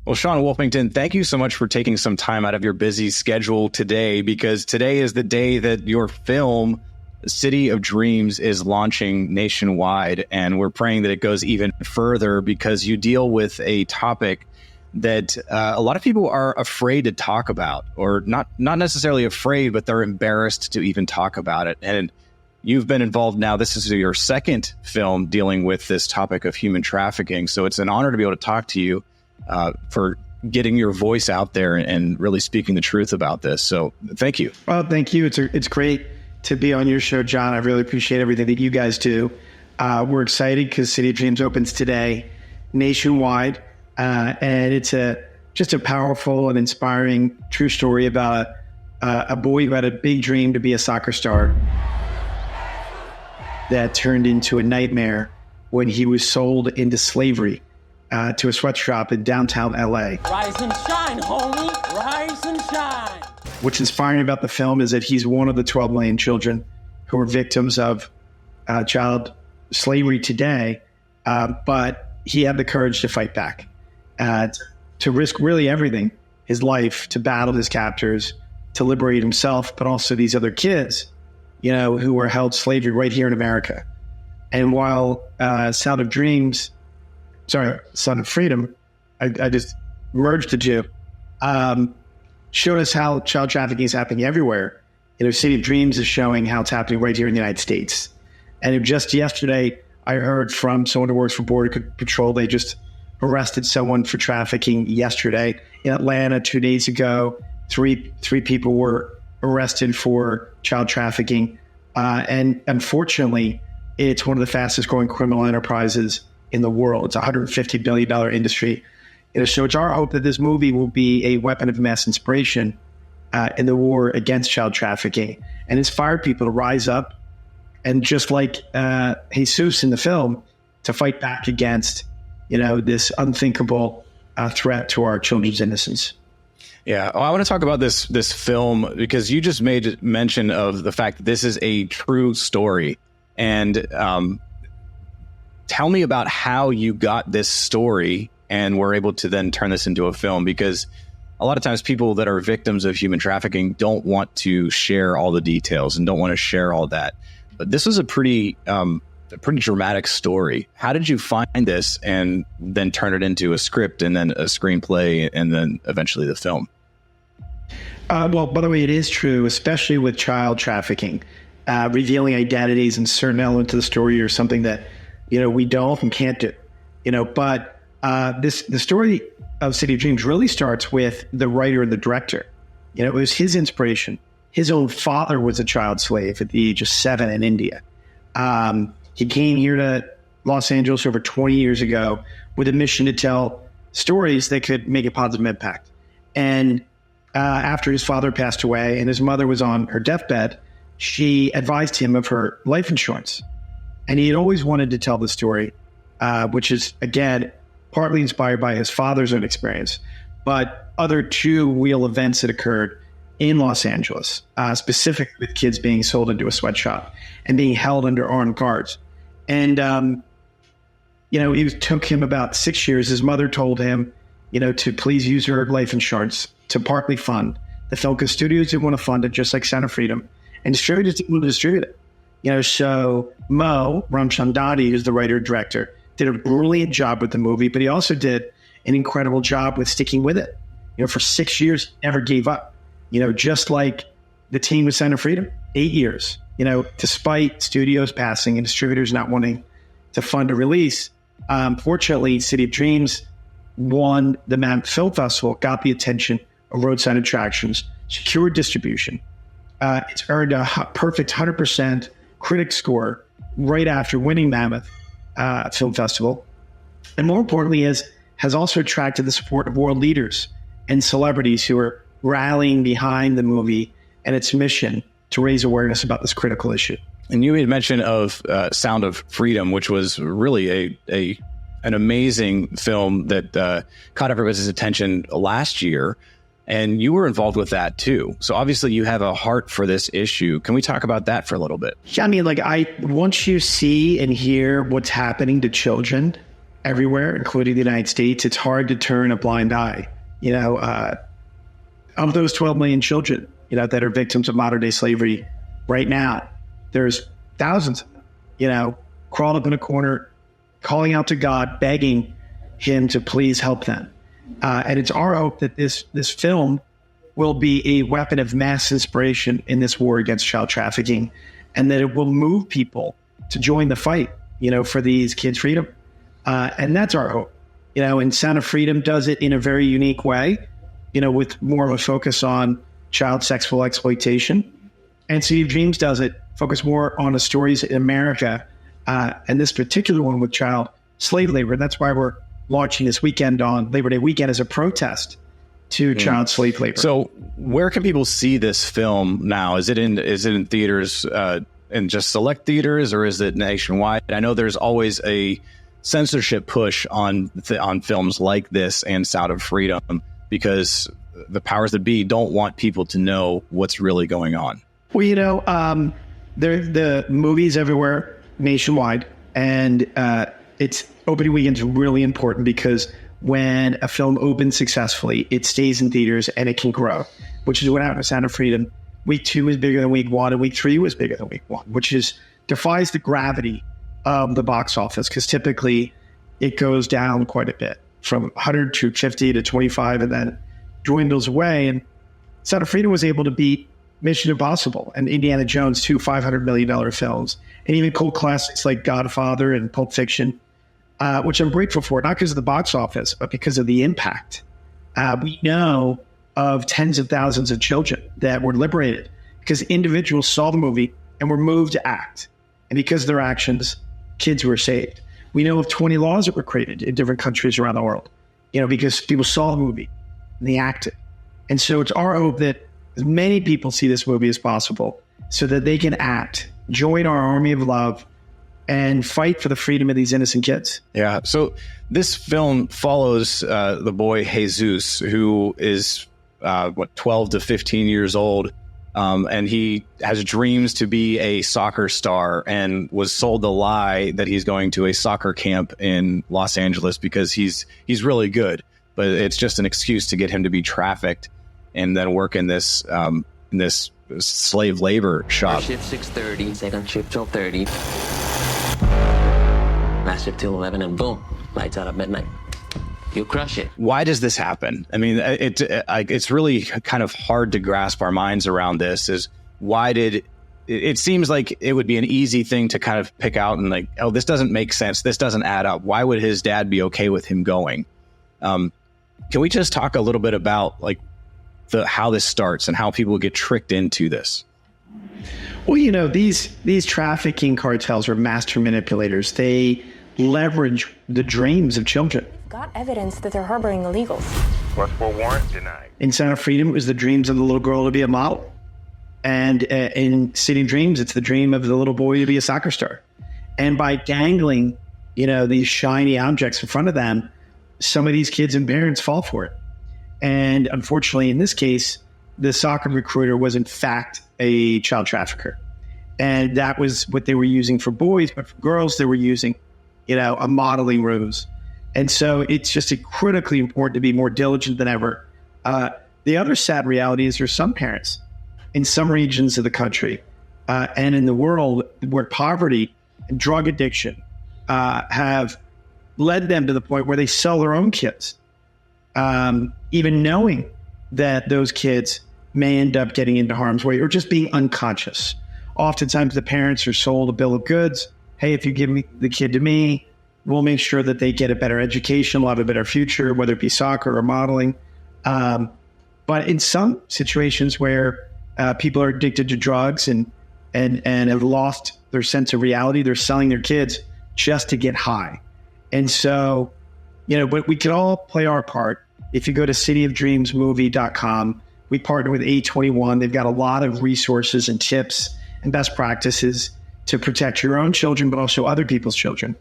Well, Sean Wolfington, thank you so much for taking some time out of your busy schedule today, because today is the day that your film, City of Dreams, is launching nationwide. And we're praying that it goes even further, because you deal with a topic that a lot of people are afraid to talk about, or not necessarily afraid, but they're embarrassed to even talk about it. And you've been involved now. This is your second film dealing with this topic of human trafficking. So it's an honor to be able to talk to you for getting your voice out there and really speaking the truth about this. So thank you. Well, thank you. It's great to be on your show, John. I really appreciate everything that you guys do. We're excited because City of Dreams opens today nationwide. And it's just a powerful and inspiring true story about a boy who had a big dream to be a soccer star that turned into a nightmare when he was sold into slavery to a sweatshop in downtown LA. Rise and shine, homie. Rise and shine. What's inspiring about the film is that he's one of the 12 million children who are victims of child slavery today, but he had the courage to fight back, to risk really everything, his life, to battle his captors, to liberate himself, but also these other kids, who were held slavery right here in America. And while Son of Freedom, I just merged the two, showed us how child trafficking is happening everywhere. City of Dreams is showing how it's happening right here in the United States. And just yesterday, I heard from someone who works for Border Patrol, they just arrested someone for trafficking yesterday. In Atlanta 2 days ago, three people were arrested for child trafficking. And unfortunately, it's one of the fastest growing criminal enterprises in the world. It's a $150 billion industry. So it's our hope that this movie will be a weapon of mass inspiration in the war against child trafficking, and inspire people to rise up and, just like Jesus in the film, to fight back against this unthinkable threat to our children's innocence. Yeah, well, I want to talk about this film, because you just made mention of the fact that this is a true story. And tell me about how you got this story and were able to then turn this into a film, because a lot of times people that are victims of human trafficking don't want to share all the details and don't want to share all that. But this was a pretty dramatic story. How did you find this and then turn it into a script and then a screenplay and then eventually the film? Well, by the way, it is true, especially with child trafficking. Revealing identities and certain elements of the story or something that, we don't and can't do. But the story of City of Dreams really starts with the writer and the director. It was his inspiration. His own father was a child slave at the age of 7 in India. He came here to Los Angeles over 20 years ago with a mission to tell stories that could make a positive impact. And after his father passed away and his mother was on her deathbed, she advised him of her life insurance. And he had always wanted to tell the story, which is, again, partly inspired by his father's own experience, but other two real events that occurred in Los Angeles, specifically with kids being sold into a sweatshop and being held under armed guards. And, it took him about 6 years. His mother told him, to please use her life insurance to partly fund the film, because studios didn't want to fund it, just like Son of Freedom, and distributors didn't want to distribute it. So Mo Ramchandani, who's the writer-director, did a brilliant job with the movie, but he also did an incredible job with sticking with it. For 6 years, he never gave up. Just like the team with Son of Freedom, 8 years. Despite studios passing and distributors not wanting to fund a release, fortunately, City of Dreams won the Mammoth Film Festival, got the attention of roadside attractions, secured distribution. It's earned a perfect 100% critic score right after winning Mammoth Film Festival. And more importantly, has also attracted the support of world leaders and celebrities who are rallying behind the movie and its mission to raise awareness about this critical issue. And you made mention of Sound of Freedom, which was really an amazing film that caught everybody's attention last year. And you were involved with that too. So obviously you have a heart for this issue. Can we talk about that for a little bit? Yeah, once you see and hear what's happening to children everywhere, including the United States. It's hard to turn a blind eye. Of those 12 million children, that are victims of modern day slavery right now, there's thousands, crawled up in a corner, calling out to God, begging him to please help them. And it's our hope that this film will be a weapon of mass inspiration in this war against child trafficking, and that it will move people to join the fight, for these kids' freedom. And that's our hope. And Sound of Freedom does it in a very unique way, with more of a focus on child sexual exploitation. And City of Dreams does it, focus more on the stories in America, and this particular one with child slave labor. And that's why we're launching this weekend on Labor Day weekend as a protest to child slave labor. So where can people see this film now? Is it in theaters, in just select theaters, or is it nationwide? I know there's always a censorship push on films like this and Sound of Freedom, because the powers that be don't want people to know what's really going on. Well, the movies everywhere nationwide, and it's opening weekend is really important because when a film opens successfully, it stays in theaters and it can grow, which is what happened with Sound of Freedom. Week 2 was bigger than week 1, and week 3 was bigger than week 1, which defies the gravity of the box office, because typically it goes down quite a bit from 100 to 50 to 25 and then dwindles away. And Sound of Freedom was able to beat Mission Impossible and Indiana Jones, 2 $500 million films, and even cult classics like Godfather and Pulp Fiction, which I'm grateful for, not because of the box office, but because of the impact. We know of tens of thousands of children that were liberated because individuals saw the movie and were moved to act. And because of their actions, kids were saved. We know of 20 laws that were created in different countries around the world, because people saw the movie and they acted. And so it's our hope that as many people see this movie as possible so that they can act, join our army of love, and fight for the freedom of these innocent kids. Yeah. So this film follows the boy Jesus, who is 12 to 15 years old. And he has dreams to be a soccer star, and was sold the lie that he's going to a soccer camp in Los Angeles because he's really good. But it's just an excuse to get him to be trafficked and then work in this slave labor shop. First shift 6:30, second shift 12:30. Last shift till 11, and boom, lights out at midnight. You crush it. Why does this happen? I mean, it's really kind of hard to grasp our minds around this. It seems like it would be an easy thing to kind of pick out and like, oh, this doesn't make sense. This doesn't add up. Why would his dad be okay with him going? Can we just talk a little bit about like how this starts and how people get tricked into this? Well, these trafficking cartels are master manipulators. They leverage the dreams of children. Got evidence that they're harboring illegals. Request for warrant denied. In Sound of Freedom, it was the dreams of the little girl to be a model. And in City of Dreams, it's the dream of the little boy to be a soccer star. And by dangling, these shiny objects in front of them, some of these kids and parents fall for it. And unfortunately, in this case, the soccer recruiter was in fact a child trafficker. And that was what they were using for boys, but for girls, they were using, a modeling ruse. And so it's just critically important to be more diligent than ever. The other sad reality is there's some parents in some regions of the country and in the world where poverty and drug addiction have led them to the point where they sell their own kids, even knowing that those kids may end up getting into harm's way or just being unconscious. Oftentimes the parents are sold a bill of goods. Hey, if you give the kid to me, we'll make sure that they get a better education, will have a better future, whether it be soccer or modeling. But in some situations where people are addicted to drugs and have lost their sense of reality, they're selling their kids just to get high. And so, but we can all play our part. If you go to cityofdreamsmovie.com, we partner with A21. They've got a lot of resources and tips and best practices to protect your own children, but also other people's children.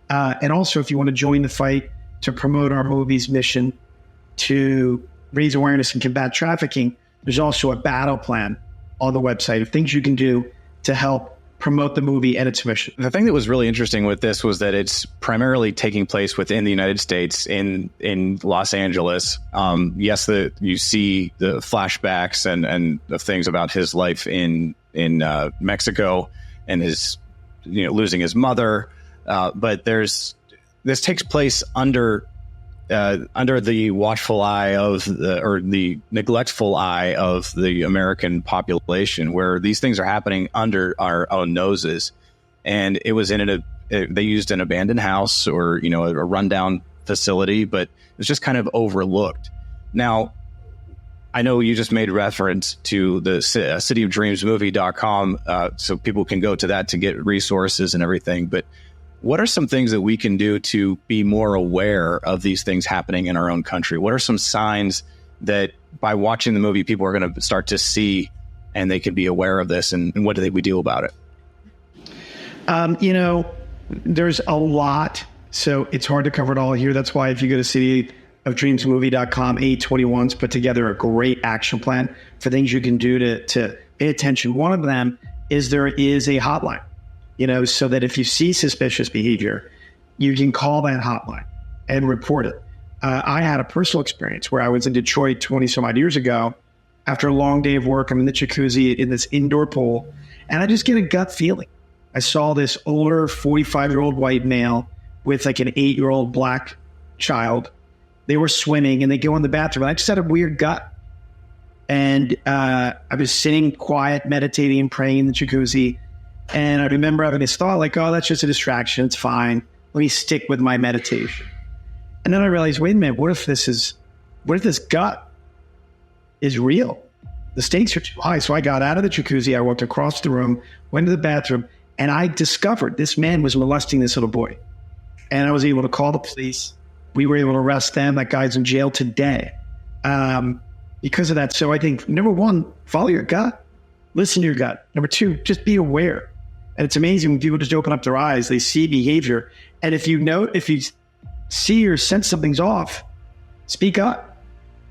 And also, if you want to join the fight to promote our movie's mission to raise awareness and combat trafficking, there's also a battle plan on the website of things you can do to help promote the movie and its mission. The thing that was really interesting with this was that it's primarily taking place within the United States in Los Angeles. Yes, you see the flashbacks and the things about his life in Mexico and his losing his mother, but this takes place under the watchful eye of the neglectful eye of the American population, where these things are happening under our own noses. And it was they used an abandoned house or, a rundown facility, but it was just kind of overlooked. Now, I know you just made reference to the cityofdreamsmovie.com, so people can go to that to get resources and everything. But what are some things that we can do to be more aware of these things happening in our own country? What are some signs that by watching the movie, people are going to start to see and they can be aware of this? And what do we do about it? There's a lot, so it's hard to cover it all here. That's why if you go to cityofdreamsmovie.com, A21's put together a great action plan for things you can do to pay attention. One of them is there is a hotline. So that if you see suspicious behavior, you can call that hotline and report it. I had a personal experience where I was in Detroit 20 some odd years ago. After a long day of work, I'm in the jacuzzi in this indoor pool, and I just get a gut feeling. I saw this older 45-year-old white male with like an 8-year-old black child. They were swimming, and they go in the bathroom, and I just had a weird gut. And I was sitting quiet, meditating and praying in the jacuzzi. And I remember having this thought like, oh, that's just a distraction. It's fine. Let me stick with my meditation. And then I realized, wait a minute, what if this gut is real? The stakes are too high. So I got out of the jacuzzi. I walked across the room, went to the bathroom, and I discovered this man was molesting this little boy. And I was able to call the police. We were able to arrest them. That guy's in jail today because of that. So I think, number one, follow your gut. Listen to your gut. Number two, just be aware. And it's amazing when people just open up their eyes, they see behavior. And if you see or sense something's off, speak up.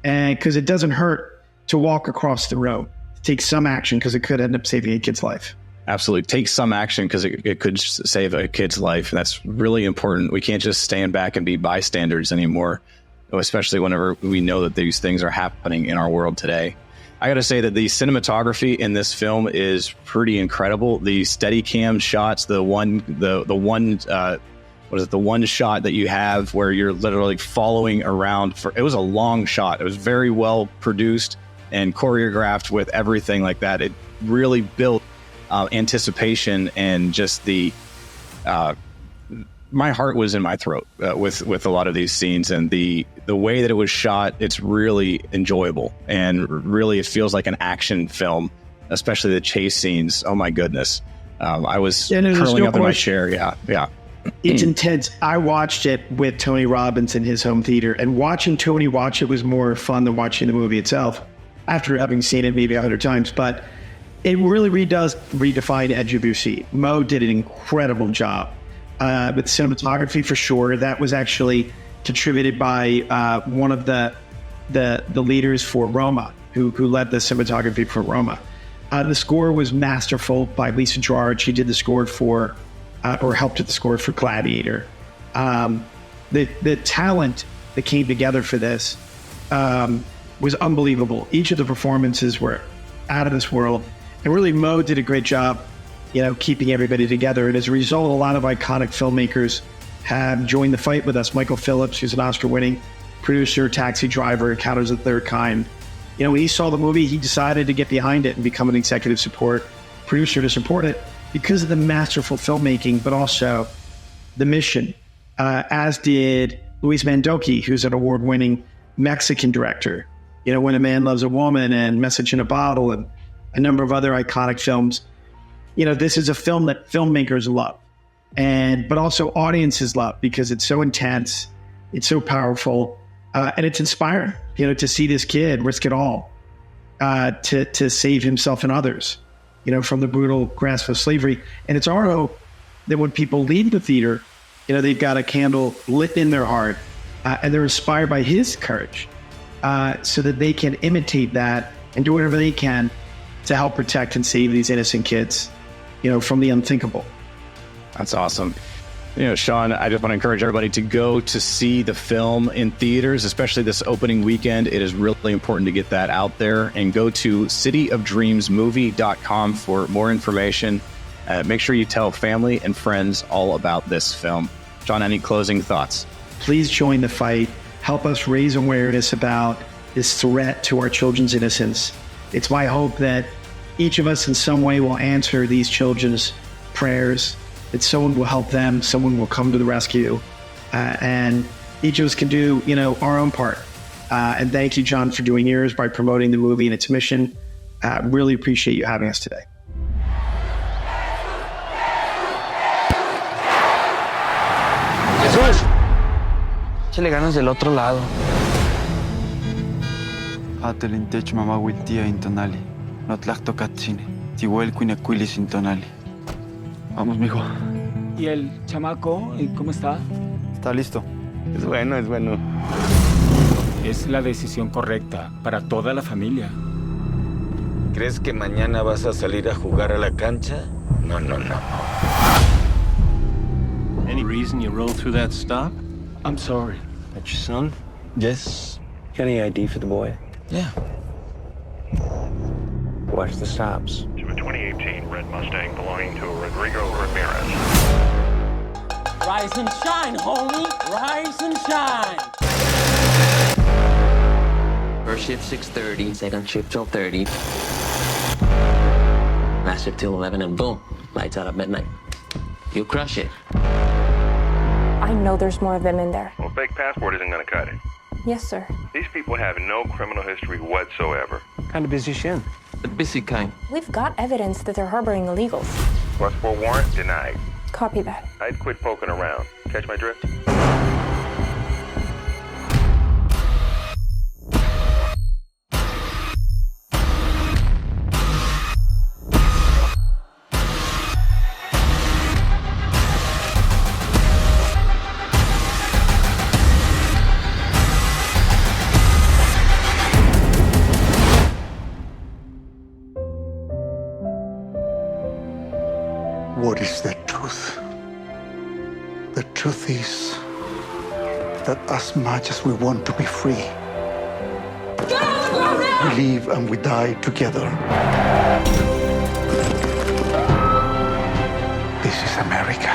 And because it doesn't hurt to walk across the road, take some action because it could end up saving a kid's life. Absolutely. Take some action because it could save a kid's life. And that's really important. We can't just stand back and be bystanders anymore, especially whenever we know that these things are happening in our world today. I got to say that the cinematography in this film is pretty incredible. The Steadicam shots, the one shot that you have where you're literally following around it was a long shot. It was very well produced and choreographed with everything like that. It really built anticipation and just my heart was in my throat with a lot of these scenes, and the way that it was shot, it's really enjoyable, and really it feels like an action film, especially the chase scenes. Oh my goodness. I was curling up in my chair. Yeah. It's intense. I watched it with Tony Robbins in his home theater, and watching Tony watch it was more fun than watching the movie itself after having seen it maybe 100 times. But it really does redefine Edge of Your Seat. Mo did an incredible job. With cinematography, for sure. That was actually contributed by one of the leaders for Roma, who led the cinematography for Roma. The score was masterful by Lisa Gerard. She did the score for, or helped with the score for Gladiator. The talent that came together for this was unbelievable. Each of the performances were out of this world. And really, Mo did a great job keeping everybody together. And as a result, a lot of iconic filmmakers have joined the fight with us. Michael Phillips, who's an Oscar-winning producer, taxi driver, Encounters of the Third Kind. When he saw the movie, he decided to get behind it and become an executive producer to support it because of the masterful filmmaking, but also the mission, as did Luis Mandoki, who's an award-winning Mexican director. When a Man Loves a Woman and Message in a Bottle and a number of other iconic films. This is a film that filmmakers love, but also audiences love because it's so intense, it's so powerful, and it's inspiring. To see this kid risk it all to save himself and others, from the brutal grasp of slavery. And it's our hope that when people leave the theater, they've got a candle lit in their heart, and they're inspired by his courage, so that they can imitate that and do whatever they can to help protect and save these innocent kids. from the unthinkable. That's awesome. Sean, I just want to encourage everybody to go to see the film in theaters, especially this opening weekend. It is really important to get that out there, and go to cityofdreamsmovie.com for more information. Make sure you tell family and friends all about this film. Sean, any closing thoughts? Please join the fight. Help us raise awareness about this threat to our children's innocence. It's my hope that each of us in some way will answer these children's prayers, that someone will help them, someone will come to the rescue, and each of us can do, our own part. And thank you, John, for doing yours by promoting the movie and its mission. Really appreciate you having us today. Jesús, échale ganas del otro lado. Atelintech mamá wiltia intonali. No tlacto catzine. Tihuel cuinacuilis intonali. Vamos, mijo. ¿Y el chamaco, cómo está? Está listo. Es bueno, es bueno. Es la decisión correcta para toda la familia. ¿Crees que mañana vas a salir a jugar a la cancha? No. Any reason you rolled through that stop? I'm sorry. That's your son? Yes. Got any ID for the boy? Yeah. Watch the stops. To a 2018 red Mustang belonging to Rodrigo Ramirez. Rise and shine, homie. Rise and shine. First shift 6:30, second shift 12:30. Last shift till 11, and boom, lights out at midnight. You crush it. I know there's more of them in there. Well, fake passport isn't going to cut it. Yes, sir. These people have no criminal history whatsoever. Kind of busy shin. The busy kind. We've got evidence that they're harboring illegals. Request for warrant denied. Copy that. I'd quit poking around. Catch my drift? What is the truth? The truth is that as much as we want to be free, we live and we die together. This is America.